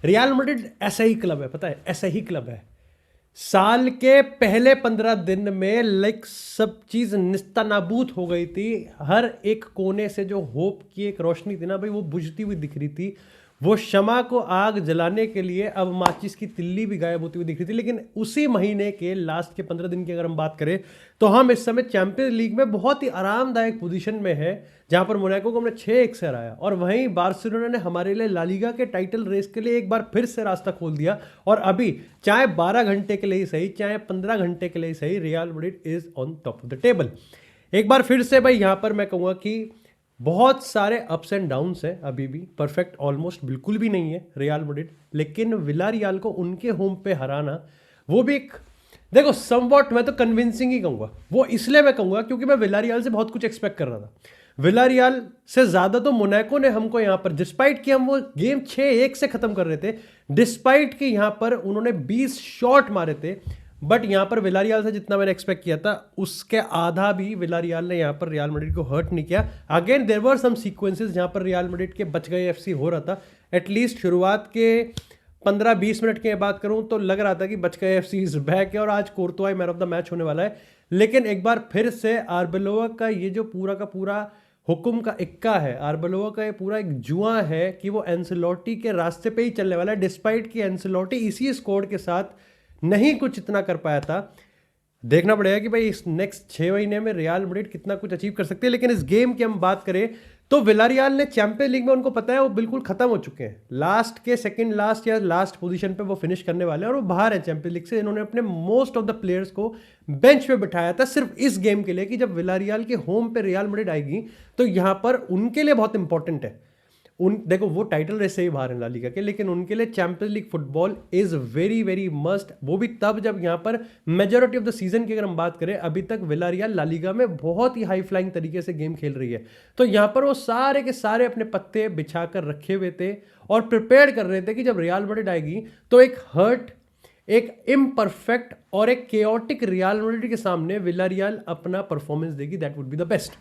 Real Madrid ऐसा ही club है, पता है, ऐसा ही क्लब है। साल के पहले 15 दिन में लाइक सब चीज निस्तानाबूद हो गई थी। हर एक कोने से जो होप की एक रोशनी थी ना भाई, वो बुझती हुई दिख रही थी। वो शमा को आग जलाने के लिए अब माचिस की तिल्ली भी गायब होती हुई दिख रही थी। लेकिन उसी महीने के लास्ट के 15 दिन की अगर हम बात करें तो हम इस समय चैंपियंस लीग में बहुत ही आरामदायक पोजीशन में है, जहां पर मोनाको को हमने 6-1 से हराया, और वहीं बार्सिलोना ने हमारे लिए ला लीगा के टाइटल रेस के लिए एक बार फिर से रास्ता खोल दिया। और अभी चाहे 12 घंटे के लिए ही सही, चाहे 15 घंटे के लिए ही सही, real Madrid is on top of the table. एक बार फिर से भाई यहां पर मैं कहूंगा कि बहुत सारे अप्स एंड डाउन्स हैं, अभी भी परफेक्ट ऑलमोस्ट बिल्कुल भी नहीं है रियल मैड्रिड। लेकिन विलारियल को उनके होम पे हराना, वो भी एक, देखो समवॉट मैं तो कन्विंसिंग ही कहूंगा। वो इसलिए मैं कहूंगा क्योंकि मैं विलारियल से बहुत कुछ एक्सपेक्ट कर रहा था। विलारियल से ज्यादा तो मोनाको ने हमको यहां पर, डिस्पाइट कि हम वो गेम 6-1 से खत्म कर रहे थे, डिस्पाइट कि यहां पर उन्होंने 20 शॉट मारे थे, बट यहां पर विलारियल से जितना मैंने एक्सपेक्ट किया था उसके आधा भी विलारियल ने यहां पर रियल मैड्रिड को हर्ट नहीं किया। Again there were some sequences जहां पर रियल मैड्रिड के बच गए एफसी हो रहा था। एटलीस्ट शुरुआत के 15-20 मिनट की बात करूं तो लग रहा था कि बच गए एफसी इज बैक है और आज कोर्तोआ मैन ऑफ द मैच होने वाला है। लेकिन एक बार फिर से आर्बेलोआ का ये जो पूरा का पूरा हुक्म का इक्का है, आर्बेलोआ का ये पूरा एक जुआ है कि वो एंसेलोटी के रास्ते पे ही चलने वाला है, डिस्पाइट कि एंसेलोटी इसी स्क्वाड के साथ नहीं कुछ इतना कर पाया था। देखना पड़ेगा कि भाई इस नेक्स्ट 6 महीने में रियल मैड्रिड कितना कुछ अचीव कर सकती है। लेकिन इस गेम की हम बात करें तो विलारियल ने चैंपियंस लीग में, उनको पता है वो बिल्कुल खत्म हो चुके हैं, लास्ट के सेकंड लास्ट या लास्ट पोजीशन पे वो फिनिश करने वाले हैं और वो बाहर है चैंपियंस लीग से। इन्होंने अपने मोस्ट ऑफ द प्लेयर्स को बेंच पे बिठाया था सिर्फ इस गेम के लिए कि जब विलारियल के होम पे रियल मैड्रिड आएगी तो यहां पर उनके लिए बहुत इंपॉर्टेंट है। देखो वो टाइटल रेस से ही बाहर है ला लीगा के, लेकिन उनके लिए champions league football is very very must. वो भी तब जब यहां पर मेजॉरिटी ऑफ द सीजन की अगर हम बात करें, अभी तक विलारियल ला लीगा में बहुत ही हाई फ्लाइंग तरीके से गेम खेल रही है। तो यहां पर वो सारे के सारे अपने पत्ते बिछाकर रखे हुए थे और प्रिपेयर कर रहे थे कि जब रियल मैड्रिड आएगी तो एक हर्ट, एक इम्परफेक्ट और एक केओटिक रियल मैड्रिड के सामने विलारियल अपना परफॉर्मेंस देगी, that would be the best.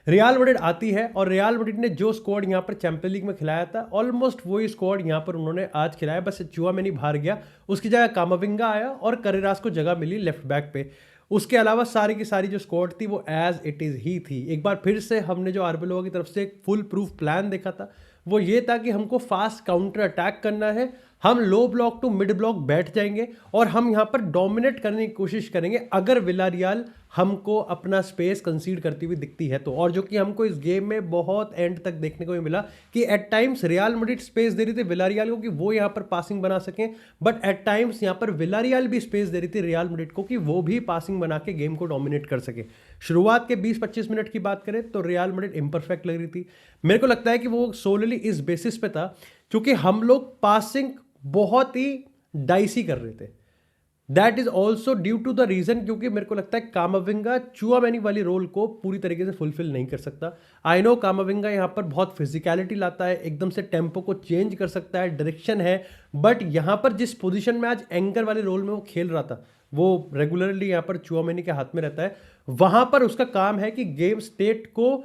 Real Madrid आती है और रियल मैड्रिड ने जो स्क्वाड यहां पर चैंपियंस लीग में खिलाया था ऑलमोस्ट वही स्क्वाड यहां पर उन्होंने आज खिलाया, बस चुआमेनी बाहर गया, उसकी जगह कामाविंगा आया और करेरास को जगह मिली लेफ्ट बैक पे। उसके अलावा सारी की सारी जो स्क्वाड थी वो एज इट इज ही थी। एक बार फिर से हमने जो आर्बेलोआ की तरफ से एक फुल प्रूफ प्लान देखा था वो ये था कि हमको फास्ट काउंटर अटैक करना है, हम low block to mid block बैठ जाएंगे और हम यहां पर डोमिनेट करने की कोशिश करेंगे अगर विलारियल हमको अपना स्पेस कंसीड करती हुई दिखती है तो। और जो कि हमको इस गेम में बहुत एंड तक देखने को भी मिला कि at times Real Madrid space दे रही थी विलारियल को कि वो यहां पर पासिंग बना सकें, बट एट टाइम्स यहां पर विलारियल भी स्पेस दे रही थी रियल मैड्रिड को कि वो भी पासिंग बना के गेम को डोमिनेट कर सके। शुरुआत के 20-25 मिनट की बात करें तो रियल मैड्रिड इंपरफेक्ट लग रही थी। मेरे को लगता है कि वो सोलली इस बेसिस पे था क्योंकि हम लोग पासिंग बहुत ही डाइसी कर रहे थे। That is also due to the reason क्योंकि मेरे को लगता है कामाविंगा चुआमेनी वाली रोल को पूरी तरीके से फुलफिल नहीं कर सकता। आई नो कामाविंगा यहां पर बहुत फिजिकलिटी लाता है, एकदम से टेम्पो को चेंज कर सकता है, डायरेक्शन है, बट यहां पर जिस पोजीशन में आज एंकर वाले रोल में वो खेल रहा था वो रेगुलरली यहां पर चुआमेनी के हाथ में रहता है। वहां पर उसका काम है कि गेम स्टेट को,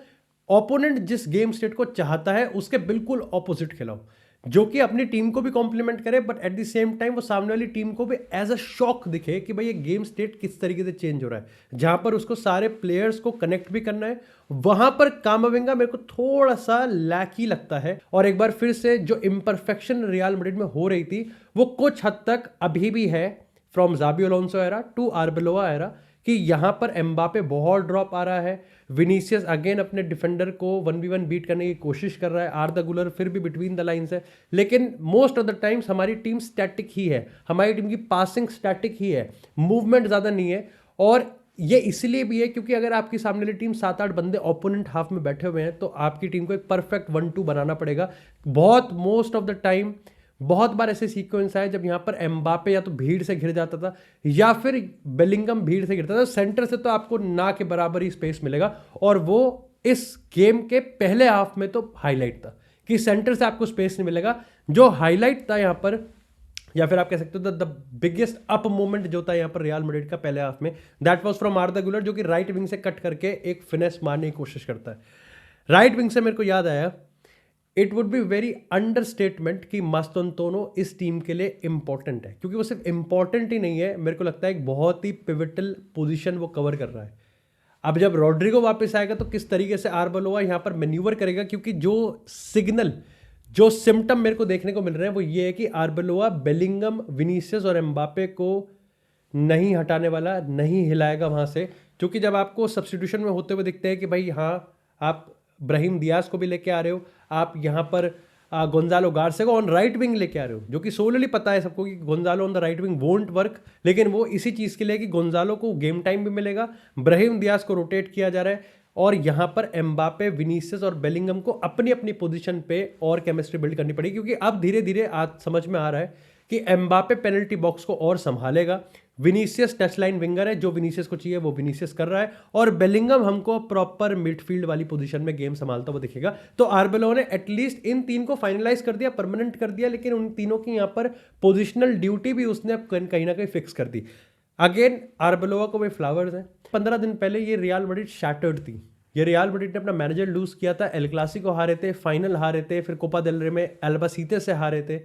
ओपोनेंट जिस गेम स्टेट को चाहता है उसके बिल्कुल ऑपोजिट खिलाओ, जो कि अपनी टीम को भी कॉम्प्लीमेंट करे but at the same time वो सामने वाली टीम को भी एज अ शॉक दिखे कि भाई ये गेम स्टेट किस तरीके से चेंज हो रहा है, जहां पर उसको सारे प्लेयर्स को कनेक्ट भी करना है। वहां पर कामाविंगा मेरे को थोड़ा सा लैकी लगता है। और एक बार फिर से जो इम्परफेक्शन रियल मैड्रिड में हो रही थी वो कुछ हद तक अभी भी है, from Xabi Alonso era to Arbeloa era, कि यहां पर एम्बापे बहुत ड्रॉप आ रहा है, विनीसियस अगेन अपने डिफेंडर को 1v1 बीट करने की कोशिश कर रहा है, आर्दा गुलर फिर भी बिटवीन द लाइंस है, लेकिन मोस्ट ऑफ द टाइम्स हमारी टीम स्टैटिक ही है, हमारी टीम की पासिंग स्टैटिक ही है, मूवमेंट ज़्यादा नहीं है। और ये इसलिए भी है क्योंकि अगर आपकी सामने वाली टीम 7-8 बंदे ओपोनेंट हाफ में बैठे हुए हैं तो आपकी टीम को एक परफेक्ट 1-2 बनाना पड़ेगा। बहुत मोस्ट ऑफ द टाइम बहुत बार ऐसे सीक्वेंस आए जब यहां पर एम्बापे या तो भीड़ से घिर जाता था या फिर बेलिंगम भीड़ से गिरता था, सेंटर से तो आपको ना के बराबर ही स्पेस मिलेगा। और वो इस गेम के पहले हाफ में तो हाईलाइट था कि सेंटर से आपको स्पेस नहीं मिलेगा। जो हाईलाइट था यहां पर, या फिर आप कह सकते हो द बिगेस्ट अप मोमेंट जो था यहां पर रियल मैड्रिड का पहले हाफ में, दैट वाज फ्रॉम आर्दा गुलर, जो कि राइट विंग से कट करके एक फिनेस मारने की कोशिश करता है। राइट विंग से मेरे को याद आया it would be very understatement कि मास्तानतुओनो इस टीम के लिए इंपॉर्टेंट है, क्योंकि वो सिर्फ इंपॉर्टेंट ही नहीं है, मेरे को लगता है एक बहुत ही पिवटल पोजीशन वो कवर कर रहा है। अब जब रॉड्रिगो वापस आएगा तो किस तरीके से आर्बेलोआ यहाँ पर मैन्यूवर करेगा, क्योंकि जो सिग्नल, जो सिम्टम मेरे को देखने को मिल रहे हैं वो ये है कि आर्बेलोआ बेलिंगम, विनीसियस और एम्बापे को नहीं हटाने वाला, नहीं हिलाएगा वहां से। क्योंकि जब आपको सब्स्टिट्यूशन में होते हुए दिखते हैं कि भाई हाँ आप ब्राहिम दियाज को भी लेके आ रहे हो, आप यहाँ पर गोंजालो गार्सिया को ऑन राइट विंग लेके आ रहे हो, जो कि सोलली पता है सबको कि Gonzalo on the right wing won't work, लेकिन वो इसी चीज़ के लिए कि गोंजालो को गेम टाइम भी मिलेगा, ब्राहिम दियाज को रोटेट किया जा रहा है, और यहाँ पर एम्बापे, विनीसियस और बेलिंगम को अपनी अपनी पोजीशन पे और केमिस्ट्री बिल्ड करनी पड़ेगी। क्योंकि अब धीरे धीरे आज समझ में आ रहा है कि एम्बापे पेनल्टी बॉक्स को और संभालेगा, विनीसियस टच लाइन विंगर है, जो विनीसियस को चाहिए वो विनीसियस कर रहा है, और बेलिंगम हमको प्रॉपर मिडफील्ड वाली पोजीशन में गेम संभालता हुआ दिखेगा। तो आर्बेलोआ ने एटलीस्ट इन तीन को फाइनलाइज कर दिया, परमानेंट कर दिया, लेकिन उन तीनों की यहाँ पर पोजिशनल ड्यूटी भी उसने कहीं ना कहीं फिक्स कर दी। अगेन आर्बेलोआ को भी फ्लावर्स हैं। 15 दिन पहले ये रियल मैड्रिड शैटर्ड थी, ये रियल मैड्रिड ने अपना मैनेजर लूज किया था, एल क्लासिको हारे थे, फाइनल हारे थे, फिर कोपा देल रे में अल्बासीते से हारे थे।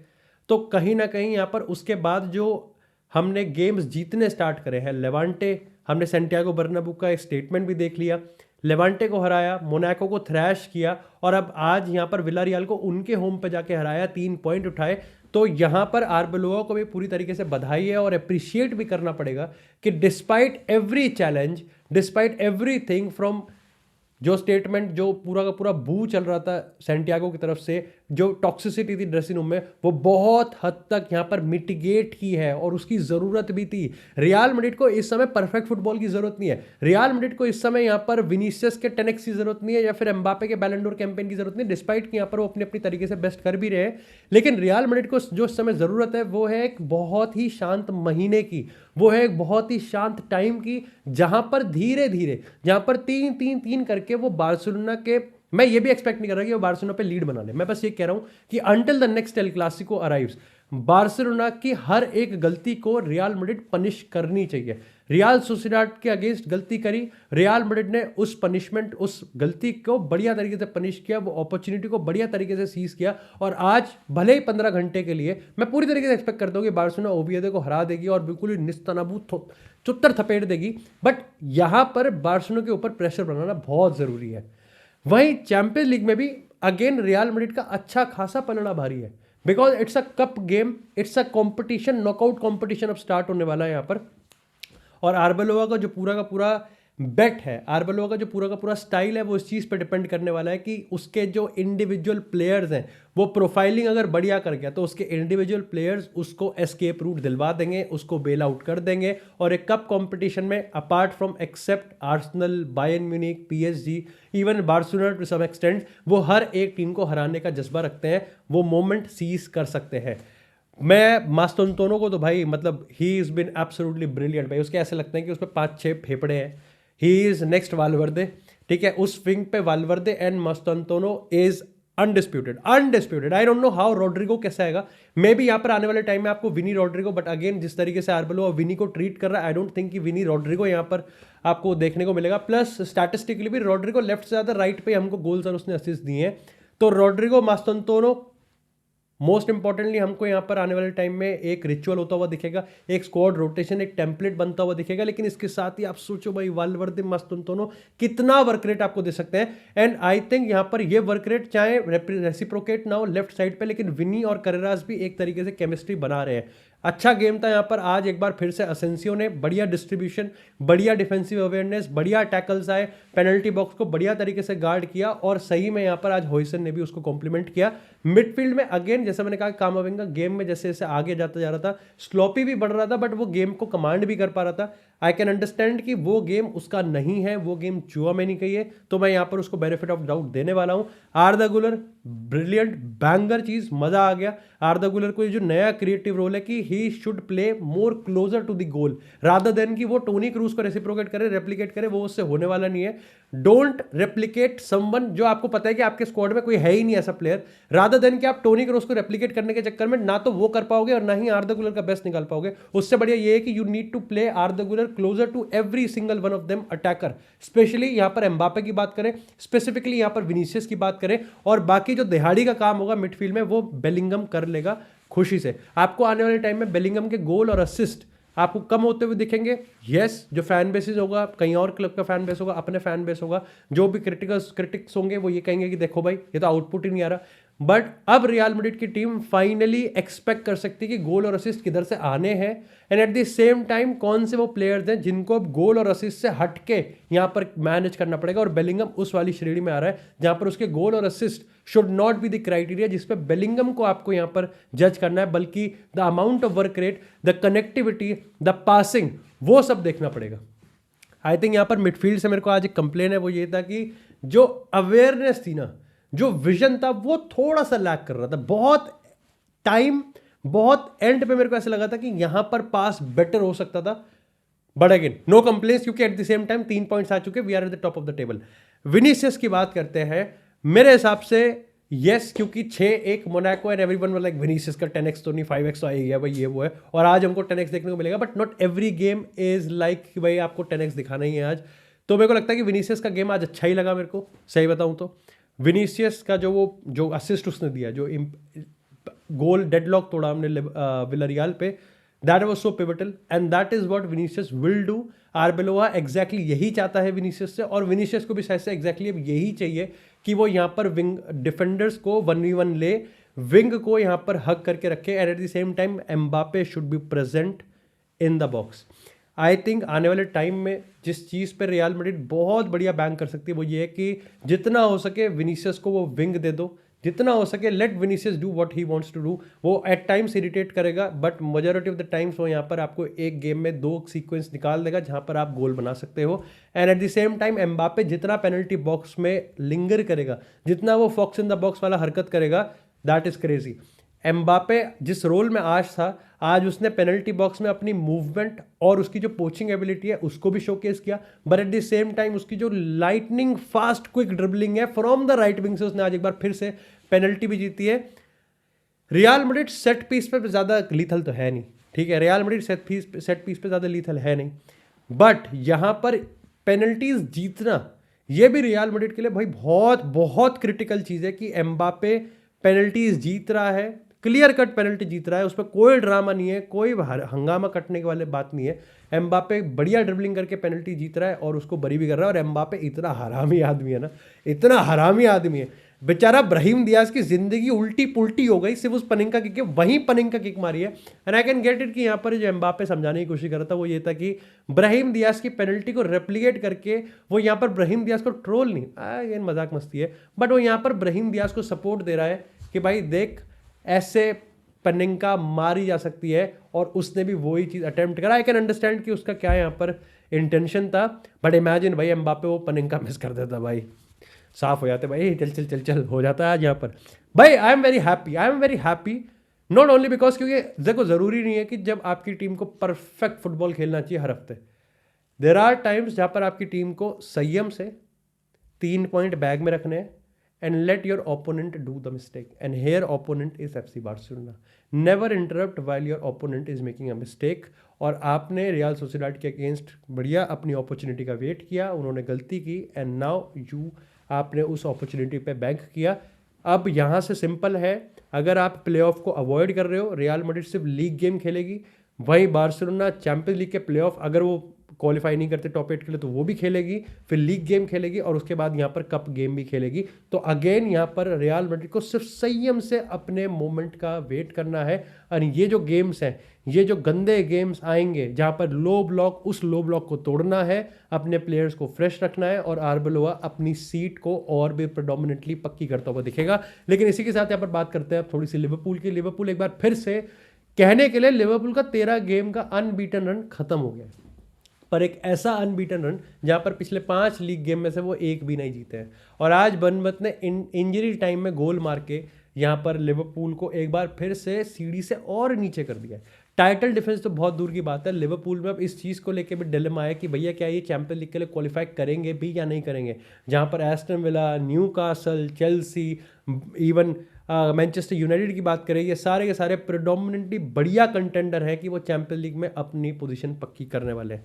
तो कहीं ना कहीं यहाँ पर उसके बाद जो हमने गेम्स जीतने स्टार्ट करे हैं, लेवांटे, हमने सैंटियागो बर्नाब्यू का एक स्टेटमेंट भी देख लिया, लेवांटे को हराया, मोनाको को थ्रैश किया, और अब आज यहाँ पर विलारियल को उनके होम पे जाके हराया, 3 पॉइंट उठाए। तो यहाँ पर आर्बेलोआ को भी पूरी तरीके से बधाई है, और अप्रिशिएट भी करना पड़ेगा कि despite every challenge, despite everything from, जो स्टेटमेंट, जो पूरा का पूरा बू चल रहा था सैंटियागो की तरफ से, जो टॉक्सिसिटी थी ड्रेसिंग रूम में, वो बहुत हद तक यहाँ पर मिटिगेट की है, और उसकी ज़रूरत भी थी। रियल मैड्रिड को इस समय परफेक्ट फुटबॉल की ज़रूरत नहीं है, रियल मैड्रिड को इस समय यहाँ पर विनीसियस के 10x की ज़रूरत नहीं है, या फिर एम्बापे के बैलन डोर कैंपेन की ज़रूरत नहीं, डिस्पाइट कि यहाँ पर वो अपनी अपनी तरीके से बेस्ट कर भी रहे हैं। लेकिन रियल मैड्रिड को जो इस समय ज़रूरत है वो है एक बहुत ही शांत महीने की, वो है एक बहुत ही शांत टाइम की, जहां पर धीरे धीरे, जहां पर 3-3-3 करके वो बार्सिलोना के, मैं ये भी एक्सपेक्ट नहीं कर रहा कि वो बार्सिलोना पे लीड बना ले, मैं बस ये कह रहा हूं कि until the next El Clasico arrives, Barcelona की हर एक गलती को रियल मैड्रिड पनिश करनी चाहिए। रियल सोसिएडाड के अगेंस्ट गलती करी, रियल मैड्रिड ने उस पनिशमेंट, उस गलती को बढ़िया तरीके से पनिश किया, वो अपॉर्चुनिटी को बढ़िया तरीके से सीज किया, और आज भले ही 15 घंटे के लिए मैं पूरी तरीके से एक्सपेक्ट करता हूँ कि बार्सिलोना ओविएदो को हरा देगी और बिल्कुल ही निस्तनाबूत चुत्तर थपेट देगी, बट यहाँ पर बार्सिलोना के ऊपर प्रेशर बनाना बहुत ज़रूरी है। वहीं चैंपियंस लीग में भी अगेन रियल मैड्रिड का अच्छा खासा पलड़ा भारी है, because it's a cup game, it's a competition, knockout competition अब स्टार्ट होने वाला है यहाँ पर। और आर्बेलोआ का जो पूरा का पूरा बेट है, आर्बेलोआ का जो पूरा का पूरा स्टाइल है, वो इस चीज़ पे डिपेंड करने वाला है कि उसके जो इंडिविजुअल प्लेयर्स हैं, वो प्रोफाइलिंग अगर बढ़िया कर गया तो उसके इंडिविजुअल प्लेयर्स उसको एस्केप रूट दिलवा देंगे, उसको बेल आउट कर देंगे, और एक कप कंपटीशन में apart from except Arsenal, Bayern Munich, PSG, even Barcelona to some extent, वो हर एक टीम को हराने का जज्बा रखते हैं, वो मोमेंट सीज कर सकते हैं। मैं मास्तानतुओनो को तो भाई मतलब he is been absolutely brilliant भाई, उसके ऐसे लगते हैं कि उसमें 5-6 फेफड़े हैं, ही इज़ नेक्स्ट वालवर्दे, ठीक है, उस विंग पे Valverde and Mastantuono is undisputed, undisputed. I don't know how Rodrygo कैसा आएगा, मे बी यहाँ पर आने वाले टाइम में आपको विनी रॉड्रिगो, बट अगेन जिस तरीके से आर्बेलोआ विनी को ट्रीट कर रहा है, आई डोंट थिंक कि विनी रॉड्रिगो यहाँ पर आपको देखने को मिलेगा। प्लस स्टैटिस्टिकली भी रॉड्रिगो लेफ्ट से ज़्यादा राइट पे हमको गोल्स और उसने असिस्ट दिए हैं, तो रॉड्रिगो, मास्तानतुओनो, मोस्ट इंपॉर्टेंटली हमको यहाँ पर आने वाले टाइम में एक रिचुअल होता हुआ दिखेगा, एक स्क्वाड रोटेशन, एक टेम्पलेट बनता हुआ दिखेगा। लेकिन इसके साथ ही आप सोचो भाई वालवर्दे, मास्तानतुओनो कितना वर्क रेट आपको दे सकते हैं, एंड आई थिंक यहाँ पर ये वर्क रेट चाहे रेसिप्रोकेट ना हो लेफ्ट साइड पे, लेकिन विनी और करेरास भी एक तरीके से केमिस्ट्री बना रहे हैं। अच्छा गेम था यहाँ पर आज, एक बार फिर से असेंसियो ने बढ़िया डिस्ट्रीब्यूशन, बढ़िया डिफेंसिव अवेयरनेस, बढ़िया टैकल्स आए, पेनल्टी बॉक्स को बढ़िया तरीके से गार्ड किया, और सही में यहाँ पर आज हॉयसन ने भी उसको कॉम्प्लीमेंट किया। मिडफील्ड में अगेन जैसे मैंने कहा, कामाविंगा गेम में जैसे जैसे आगे जाता जा रहा था, स्लोपी भी बढ़ रहा था, बट वो गेम को कमांड भी कर पा रहा था। आई कैन अंडरस्टैंड कि वो गेम उसका नहीं है, वो गेम जुआ में नहीं कही है, तो मैं यहाँ पर उसको बेनिफिट ऑफ डाउट देने वाला हूँ। आर्दा गुलर ब्रिलियंट, बैंगर चीज, मजा आ गया। आर्दा गुलर को ये जो नया क्रिएटिव रोल है कि he should play more closer to the goal rather than कि वो टोनी क्रूज को रेसिप्रोकेट करे, रेप्लिकेट करे, वो उससे होने वाला नहीं है। डोंट रेप्लिकेट समवन जो आपको पता है कि आपके स्क्वाड में कोई है ही नहीं ऐसा प्लेयर, रादर देन कि आप टोनी क्रोस को रेप्लिकेट करने के चक्कर में ना तो वो कर पाओगे और ना ही आर्दा गुलर का बेस्ट निकाल पाओगे। उससे बढ़िया ये है कि you need to play Arda Guler closer to every single one of them attacker, specially यहां पर एम्बापे की बात करें, स्पेसिफिकली यहां पर विनीसियस की बात करें, और बाकी जो दिहाड़ी का काम होगा मिडफील्ड में वो बेलिंगम कर लेगा खुशी से। आपको आने वाले टाइम में बेलिंगम के गोल और असिस्ट आपको कम होते हुए दिखेंगे। यस, जो फैन बेसिस होगा, कहीं और क्लब का फैन बेस होगा, अपने फैन बेस होगा, जो भी क्रिटिक्स होंगे वो ये कहेंगे कि देखो भाई ये तो आउटपुट ही नहीं आ रहा। बट अब रियल मैड्रिड की टीम फाइनली एक्सपेक्ट कर सकती है कि गोल और असिस्ट किधर से आने हैं, and eight the same time कौन से वो प्लेयर्स हैं जिनको अब गोल और असिस्ट से हटके यहां पर मैनेज करना पड़ेगा। और बेलिंगम उस वाली श्रेणी में आ रहा है जहां पर उसके गोल और assist should not be the criteria जिसपे बेलिंगम को आपको यहां पर जज करना है, बल्कि the amount of work rate, the connectivity, the passing, वो सब देखना पड़ेगा। आई थिंक यहां पर मिडफील्ड से मेरे को आज एक कंप्लेन है, वो ये था कि जो अवेयरनेस थी ना, जो विजन था, वो थोड़ा सा लैक कर रहा था। बहुत टाइम, बहुत एंड पे मेरे को ऐसा लगा था कि यहां पर पास बेटर हो सकता था। बट अगेन नो कंप्लेंट्स, क्योंकि at the same time 3 points आ चुके, we are at the top of the table. Vinicius की बात करते हैं, मेरे हिसाब से यस, क्योंकि 6-1 Monaco and everyone was like Vinicius का 10x तो नहीं 5x तो आ ही गया भाई, ये वो है, और आज हमको 10x देखने को मिलेगा। But not every game is like कि भाई आपको 10x दिखाना ही है आज। तो मेरे को लगता है कि विनीसियस का गेम आज अच्छा ही लगा मेरे को, सही बताऊं तो। विनीसियस का जो असिस्ट उसने दिया, जो गोल डेडलॉक तोड़ा हमने विलारियल पे, that was so pivotal and that is what Vinicius will do. आर्बेलोआ exactly यही चाहता है विनीसियस से, और विनीसियस को भी शायद से एग्जैक्टली अब यही चाहिए कि वो यहाँ पर विंग डिफेंडर्स को 1v1 ले, विंग को यहाँ पर हक करके रखे, and eight the same time Mbappe should be present in the box. I think आने वाले टाइम में जिस चीज़ पर रियल मैड्रिड बहुत बढ़िया बैंक कर सकती है वो ये है कि जितना हो सके विनीसियस को वो विंग दे दो, जितना हो सके let Vinicius do what he wants to do. वो एट टाइम्स इरिटेट करेगा, but majority of the times वो यहाँ पर आपको एक गेम में 2 सीक्वेंस निकाल देगा जहाँ पर आप गोल बना सकते हो। And eight the same time Mbappe जितना पेनल्टी बॉक्स में लिंगर करेगा, जितना वो फॉक्स इन द बॉक्स वाला हरकत करेगा, दैट इज क्रेजी। एम्बापे जिस रोल में आज था, आज उसने पेनल्टी बॉक्स में अपनी मूवमेंट और उसकी जो पोचिंग एबिलिटी है उसको भी शोकेस किया, but at the same time उसकी जो लाइटनिंग फास्ट क्विक ड्रिबलिंग है फ्रॉम द राइट विंग से उसने आज एक बार फिर से पेनल्टी भी जीती है। रियल मैड्रिड सेट पीस पे ज़्यादा लीथल तो है नहीं, ठीक है, रियल मैड्रिड सेट पीस पे ज़्यादा लीथल है नहीं, बट यहाँ पर पेनल्टीज जीतना ये भी रियल मैड्रिड के लिए भाई बहुत बहुत क्रिटिकल चीज़ है कि एम्बापे पेनल्टीज जीत रहा है, क्लियर कट पेनल्टी जीत रहा है, उस पर कोई ड्रामा नहीं है, कोई हंगामा कटने की वाली बात नहीं है। एम्बापे बढ़िया ड्रिबलिंग करके पेनल्टी जीत रहा है और उसको बरी भी कर रहा है। और एम्बापे इतना हरामी आदमी है ना, इतना हरामी आदमी है बेचारा। ब्राहिम दियाज की जिंदगी उल्टी पुल्टी हो गई सिर्फ उस पनिंका किक के, वहीं पनिंका किक मारी है। And I can get it कि यहाँ पर जो एम्बापे समझाने की कोशिश कर रहा था वो ये था कि ब्राहिम दियाज की पेनल्टी को रेप्लिकेट करके वो यहाँ पर ब्राहिम दियाज को ट्रोल नहीं, ये मजाक मस्ती है, बट वो यहाँ पर ब्राहिम दियाज को सपोर्ट दे रहा है कि भाई देख ऐसे पनिंका मारी जा सकती है, और उसने भी वही चीज़ अटेम्प्ट करा। आई कैन अंडरस्टैंड कि उसका क्या यहाँ पर इंटेंशन था, बट इमेजिन भाई एम्बापे वो पनिंका मिस कर देता, भाई साफ हो जाते, भाई चल चल चल चल हो जाता है आज यहाँ पर। भाई I am very happy not only because, क्योंकि देखो ज़रूरी नहीं है कि जब आपकी टीम को परफेक्ट फुटबॉल खेलना चाहिए हर हफ्ते। देर आर टाइम्स जहाँ पर आपकी टीम को संयम से 3 पॉइंट बैग में रखने हैं, and let your opponent do the mistake, and here opponent is FC Barcelona. Never interrupt while your opponent is making a mistake। और आपने रियल सोसिएडाड के अगेंस्ट बढ़िया अपनी अपॉर्चुनिटी का वेट किया, उन्होंने गलती की, एंड नाउ आपने उस अपॉर्चुनिटी पे बैंक किया। अब यहाँ से सिंपल है, अगर आप प्लेऑफ को अवॉइड कर रहे हो, रियल मैड्रिड सिर्फ लीग गेम खेलेगी, वहीं बार्सिलोना चैंपियंस लीग के प्लेऑफ अगर वो क्वालिफाई नहीं करते टॉप 8 के लिए तो वो भी खेलेगी, फिर लीग गेम खेलेगी, और उसके बाद यहाँ पर कप गेम भी खेलेगी। तो अगेन यहाँ पर रियल मैड्रिड को सिर्फ संयम से अपने मोमेंट का वेट करना है। और ये जो गेम्स हैं, ये जो गंदे गेम्स आएंगे जहाँ पर लो ब्लॉक, उस लो ब्लॉक को तोड़ना है, अपने प्लेयर्स को फ्रेश रखना है, और आर्बेलोआ अपनी सीट को और भी प्रेडोमिनेटली पक्की करता हुआ दिखेगा। लेकिन इसी के साथ यहाँ पर बात करते हैं थोड़ी सी लिवरपूल की। लिवरपूल एक बार फिर से कहने के लिए लिवरपूल का 13 गेम का अनबीटन रन खत्म हो गया, पर एक ऐसा अनबीटन रन जहां पर पिछले 5 लीग गेम में से वो एक भी नहीं जीते हैं। और आज बर्नमथ ने इंजरी टाइम में गोल मार के यहाँ पर लिवरपूल को एक बार फिर से सीढ़ी से और नीचे कर दिया है। टाइटल डिफेंस तो बहुत दूर की बात है। लिवरपूल में अब इस चीज़ को लेके भी डिलेमा है कि भैया क्या ये चैंपियन लीग के लिए क्वालिफाई करेंगे भी या नहीं करेंगे, जहाँ पर Aston villa, Newcastle, Chelsea, even Manchester United की बात करें, ये सारे के सारे प्रेडोमिनेंटली बढ़िया कंटेंडर हैं कि वो चैंपियन लीग में अपनी पोजीशन पक्की करने वाले हैं।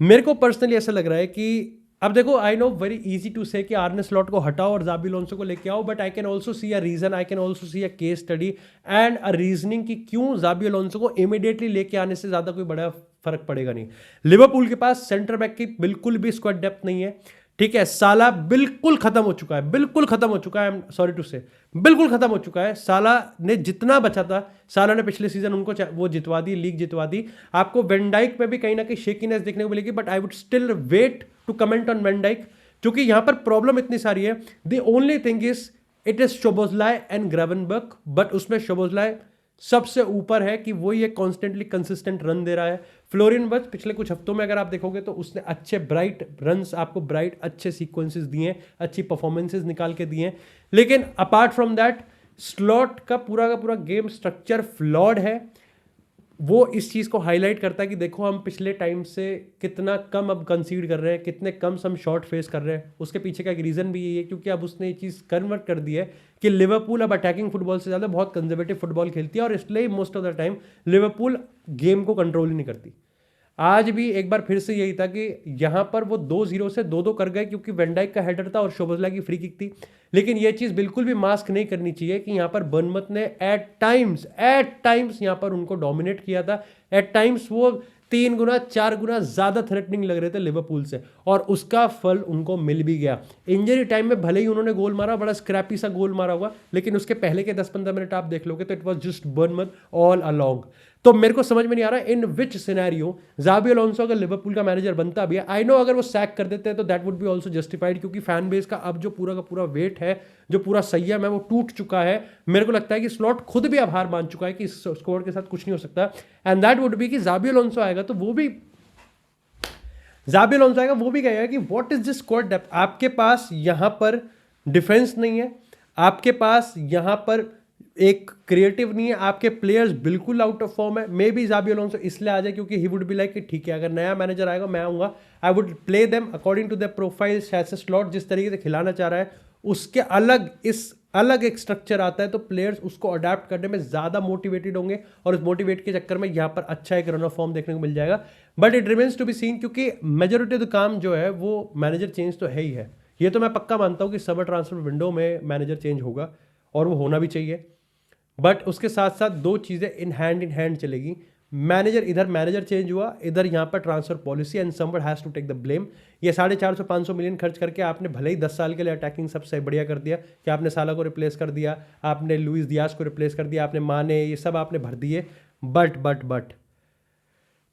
मेरे को पर्सनली ऐसा लग रहा है कि अब देखो, I know very easy to say कि आर्ने स्लॉट को हटाओ और ज़ाबी अलोंसो को लेके आओ, but I can also see a reason, I can also see a case study and a reasoning कि क्यों ज़ाबी अलोंसो को इमीडिएटली लेके आने से ज़्यादा कोई बड़ा फर्क पड़ेगा नहीं। लिवरपूल के पास सेंटर बैक की बिल्कुल भी स्क्वाड डेप्थ नहीं है, ठीक है। साला बिल्कुल खत्म हो चुका है, बिल्कुल खत्म हो चुका है, आई एम सॉरी टू से, बिल्कुल खत्म हो चुका है। साला ने जितना बचा था, साला ने पिछले सीजन उनको वो जितवा दी, लीग जितवा दी। आपको वेन डाइक में भी कहीं ना कहीं शेकीनेस देखने को मिलेगी, but I would still wait to comment on Van Dijk, क्योंकि यहां पर प्रॉब्लम इतनी सारी है। The only thing is it is Szoboszlai and Gravenberch, but उसमें शोबोजलाई सबसे ऊपर है कि वो ये कॉन्स्टेंटली कंसिस्टेंट रन दे रहा है। फ्लोरियन वर्ट्ज पिछले कुछ हफ्तों में अगर आप देखोगे तो उसने अच्छे ब्राइट रन्स, आपको ब्राइट अच्छे सीक्वेंसेस दिए, अच्छी परफॉर्मेंसेस निकाल के दिए, लेकिन अपार्ट फ्रॉम दैट स्लॉट का पूरा गेम स्ट्रक्चर फ्लॉड है। वो इस चीज़ को हाईलाइट करता है कि देखो हम पिछले टाइम से कितना कम अब कंसीड कर रहे हैं, कितने कम हम शॉट फेस कर रहे हैं। उसके पीछे का एक रीज़न भी यही है क्योंकि अब उसने ये चीज़ कन्वर्ट कर दी है कि लिवरपूल अब अटैकिंग फुटबॉल से ज़्यादा बहुत कंजर्वेटिव फुटबॉल खेलती है, और इसलिए most of the time Liverpool game को कंट्रोल ही नहीं करती। आज भी एक बार फिर से यही था कि यहां पर वो 2-0 से 2-2 कर गए क्योंकि वेन डाइक का हेडर था और शोबोजलाई की फ्री किक थी। लेकिन ये चीज बिल्कुल भी मास्क नहीं करनी चाहिए कि यहां पर बर्नमथ ने एट टाइम्स यहां पर उनको डोमिनेट किया था। एट टाइम्स वो 3 गुना 4 गुना ज्यादा थ्रेटनिंग लग रहे थे लिवरपूल से, और उसका फल उनको मिल भी गया। इंजरी टाइम में भले ही उन्होंने गोल मारा, बड़ा स्क्रैपी सा गोल मारा हुआ, लेकिन उसके पहले के 10-15 मिनट आप देख लोगे तो it was just Bournemouth all along. तो मेरे को समझ में नहीं आ रहा in which scenario Xabi Alonso अगर लिवरपूल का मैनेजर बनता भी है, आई नो अगर वो सैक कर देते हैं तो that would be also justified, क्योंकि फैन बेस का अब जो पूरा का पूरा वेट है, जो पूरा संयम है, वो टूट चुका है। मेरे को लगता है कि स्लॉट खुद भी अब हार मान चुका है कि इस स्क्वाड के साथ कुछ नहीं हो सकता, एंड दैट वुड बी कि ज़ाबी अलोंसो आएगा तो वो भी कहेगा कि what is this squad depth. आपके पास यहां पर डिफेंस नहीं है, आपके पास यहां पर एक क्रिएटिव नहीं है, आपके प्लेयर्स बिल्कुल आउट ऑफ फॉर्म है। मे बी ज़ाबी अलोंसो इसलिए आ जाए क्योंकि ही वुड बी लाइक कि ठीक है अगर नया मैनेजर आएगा मैं आऊँगा, I would play them according to the profile. ऐसे स्लॉट जिस तरीके से खिलाना चाह रहा है उसके अलग एक स्ट्रक्चर आता है, तो प्लेयर्स उसको अडेप्ट करने में ज़्यादा मोटिवेटेड होंगे, और उस मोटिवेट के चक्कर में यहाँ पर अच्छा एक रन ऑफ फॉर्म देखने को मिल जाएगा। But it remains to be seen, क्योंकि मेजोरिटी ऑफ द काम जो है वो मैनेजर चेंज तो है ही है। ये तो मैं पक्का मानता हूँ कि समर ट्रांसफर विंडो में मैनेजर चेंज होगा और वो होना भी चाहिए, बट उसके साथ साथ दो चीज़ें इन हैंड चलेगी। मैनेजर चेंज हुआ, इधर यहाँ पर transfer policy, and someone has to take the blame. ये 450-500 मिलियन खर्च करके आपने भले ही 10 साल के लिए अटैकिंग सबसे बढ़िया कर दिया कि आपने साला को रिप्लेस कर दिया, आपने लुइस डियाज को रिप्लेस कर दिया, आपने माने, ये सब आपने भर दिए, but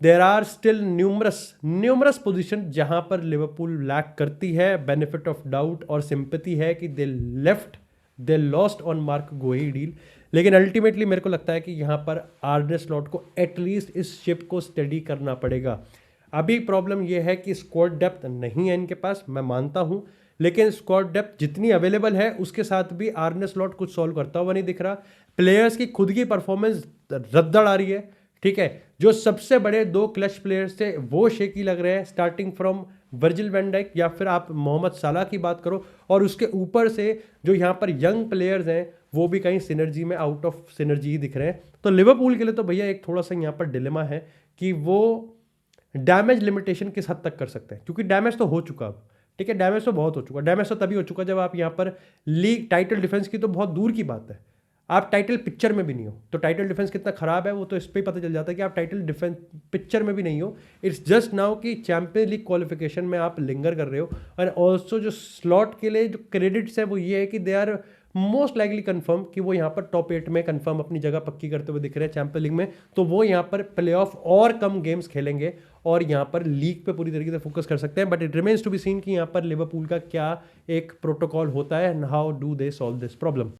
there are still numerous position जहाँ पर लिवरपूल लैक करती है। बेनिफिट ऑफ डाउट और सिंपैथी है कि they lost on Marc Guehi deal, लेकिन अल्टीमेटली मेरे को लगता है कि यहाँ पर आर्ने स्लॉट को एटलीस्ट इस शिप को स्टडी करना पड़ेगा। अभी प्रॉब्लम यह है कि स्क्वाड डेप्थ नहीं है इनके पास, मैं मानता हूँ, लेकिन स्क्वाड डेप्थ जितनी अवेलेबल है उसके साथ भी आर्ने स्लॉट कुछ सॉल्व करता हुआ नहीं दिख रहा। प्लेयर्स की खुद की परफॉर्मेंस रद्दड़ आ रही है, ठीक है। जो सबसे बड़े 2 क्लच प्लेयर्स थे वो शेकी लग रहे हैं, starting from Virgil van Dijk या फिर आप मोहम्मद साला की बात करो, और उसके ऊपर से जो यहाँ पर यंग प्लेयर्स हैं वो भी कहीं सिनर्जी में आउट ऑफ सिनर्जी ही दिख रहे हैं। तो लिवरपूल के लिए तो भैया एक थोड़ा सा यहाँ पर डिलेमा है कि वो डैमेज लिमिटेशन किस हद तक कर सकते हैं, क्योंकि डैमेज तो हो चुका अब, ठीक है। डैमेज तो बहुत हो चुका, डैमेज तो तभी हो चुका जब आप यहाँ पर लीग टाइटल डिफेंस की तो बहुत दूर की बात है, आप टाइटल पिक्चर में भी नहीं हो। तो टाइटल डिफेंस कितना खराब है वो तो इस पर ही पता चल जाता है कि आप टाइटल डिफेंस पिक्चर में भी नहीं हो। इट्स जस्ट नाउ कि चैंपियंस लीग क्वालिफिकेशन में आप लिंगर कर रहे हो, और ऑल्सो जो स्लॉट के लिए जो क्रेडिट्स है वो ये है कि they are most likely confirm कि वो यहाँ पर टॉप 8 में कंफर्म अपनी जगह पक्की करते हुए दिख रहे हैं चैंपियंस लीग में। तो वो यहाँ पर प्लेऑफ और कम गेम्स खेलेंगे और यहाँ पर लीग पे पूरी तरीके से फोकस कर सकते हैं। But it remains to be seen कि यहाँ पर लिवरपूल का क्या एक प्रोटोकॉल होता है and how do they solve this problem.